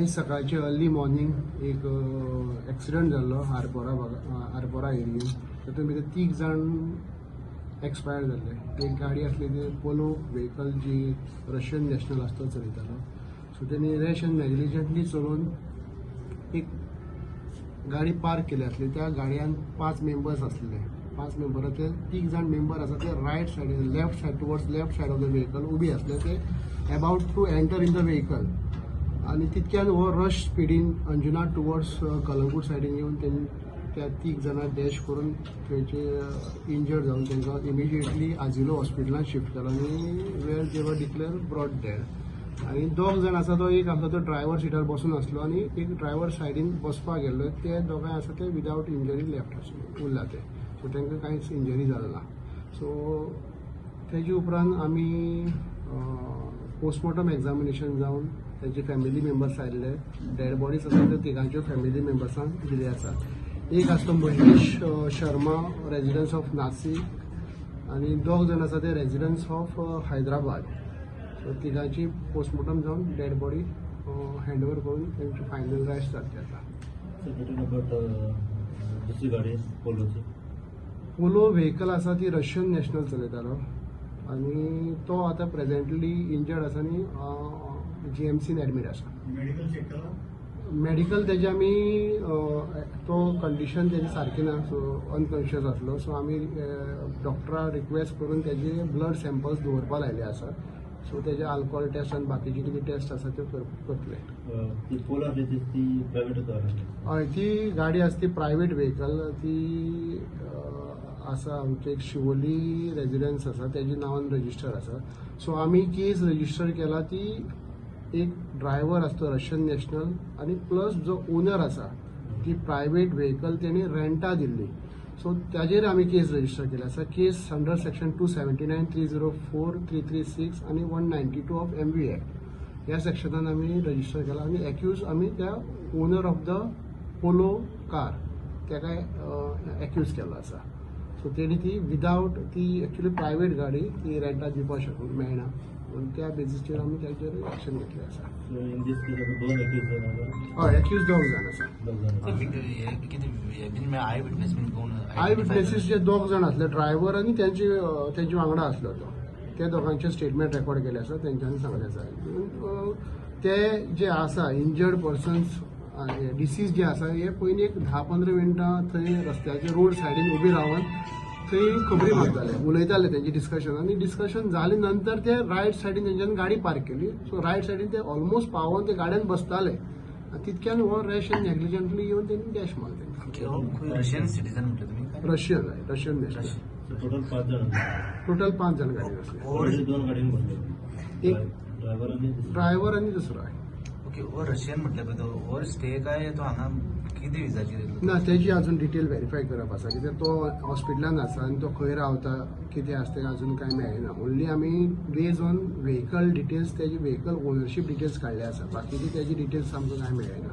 आयज सकाळचे early morning एक एक्सिडंट जाल्लो आरपोरा एरियेन. तातूंत भितर 3 जाण एक्सपायर जाल्ले. एक गाडी आसली ती पोलो व्हेकल जी रशियन नॅशनल आसता चलयतालो. सो तेणी रॅश आनी नॅग्लिजंटली चलोवन एक गाडी पार्क केली आसली. त्या गाडयान 5 मेंबर्स आसले. 5 मेंबरांचे 3 जाण मेंबर आसा ते रायट सायडीन left side of the vehicle उबी आसले. ते about to enter in the vehicle आणि तितक्यान हो रश स्पिडीन अंजुना टुवर्ड्स कलंगूट सायडीन येवन तेणी त्या 3 जाणां डॅश करून थंयचे इंजर्ड जावन तांकां इमिजिएटली आजिलो हॉस्पिटलांत शिफ्ट केलो आनी वेर दे वर डिक्लेअर ब्रॉड डेड. आनी 2 जाण आसा तो एक आसलो तो ड्रायव्हर सिटार बसून आसलो आनी एक ड्रायव्हर सायडीन बसपाक गेल्लो. ते दोगांय आसा ते विदावट इंजरी लेफ्ट आसले उरला ते. सो तांकां कांयच इंजरी जालो ना. सो तेजे उपरांत आमी पोस्टमॉर्टम एक्झामिनेशन जावन तांचे फॅमिली मेंबर्स आयिल्ले. डेड बॉडीज आसा त्यो तिगांच्यो फॅमिली मेंबर्सांक दिले आसा. एक आसा तो महेश शर्मा रेजिडन्स ऑफ नासिक आनी 2 जाण आसा ते residence of Hyderabad. So तिगांची postmortem जावन डेड बॉडी हँड ओवर करून तांची फायनल रेस्ट जातली आसा. दुसरी गाडी पोलोची पोलो व्हेकल आसा ती रशियन नॅशनल चलयतालो आनी तो आतां प्रेझेंटली इंजर्ड आसा आनी GMCन एडमीट आसा. मेडिकल तेजे आमी तो कंडिशन तेजी सारकी ना. सो अनकॉन्शियस आसलो. सो आमी डॉक्टराक रिक्वेस्ट करून तेजे ब्लड सॅम्पल्स दवरपाक लायले आसा. सो तेजे आल्कोहॉल टेस्ट आनी बाकीचे कितें टेस्ट आसा त्यो करतले. हय ती गाडी आसा ती प्रायवेट व्हेकल. ती आसा आमचे एक शिवोली रेजिडन्स आसा तेजे नांवान रजिस्टर आसा. सो आमी केस रजिस्टर केला. ती एक ड्रायव्हर आसतो रशियन नॅशनल आनी प्लस जो ओनर आसा ती प्रायवेट व्हेकल तेणी रेंटा दिल्ली. सो ताजेर आमी केस रजिस्टर केला आसा. केस अंडर सेक्शन 279, 304, 336 आनी 192 ऑफ MV एक्ट ह्या सेक्शनान आमी रजिस्टर केला. आनी एक्यूज आमी त्या owner of the polo car तेका एक्यूज केल्लो आसा. सो तेणी ती विदावट ती एक्चुली प्रायवेट गाडी ती रेंटाक दिवपाक शकूंक मेळना. त्या बेसिसचेर आमी ताचेर एक्शन घेतलें आसा. हय एक्यूज 2 जाण आसा. आय विटनेसीस जे 2 जाण आसले ड्रायव्हर आनी तेंचे वांगडा आसलो तो. ते दोगांचे स्टेटमेंट रेकॉर्ड केले आसा. तेंच्यांनी सांगलें आसा ते जे आसा इंजर्ड पर्सन्स डिसीज जे आसा हे पयलीं एक 10-15 मिनटां थंय रस्त्याचे रोड सायडीन उबी रावन थंय खबरी मारताले उलयताले तेंचे डिस्कशन. आनी डिस्कशन जाले नंतर ते रायट सायडीन तेंच्यांनी गाडी पार्क केली. सो रायट सायडीन ते ऑलमोस्ट पावोन ते गाडयान बसताले. तितक्यान हो रॅश आनी नॅग्लिजंटली येवन तेणी डॅश मारले. रशियन सिटीजन म्हटलं तुम्ही? Russian national. टोटल 5 जाण गाडीन आसले. एक ड्रायव्हर आनी दुसरो आहे. ओके. वो रशियन म्हटलं पळय तो ओवर स्टे काय तो हांगा कितें विजाचेर येयलो? ना तेजी अजून डिटेल व्हेरीफाय करप आसा. कित्याक तो हॉस्पिटलान आसा आनी तो खंय रावता कितें आसा तें अजून कांय मेळना. ओन्ली आमी बेज ऑन व्हेकल डिटेल्स तेजी व्हेकल ओनरशीप डिटेल्स काडले आसा. बाकीची तेजी डिटेल्स आमकां कांय मेळना.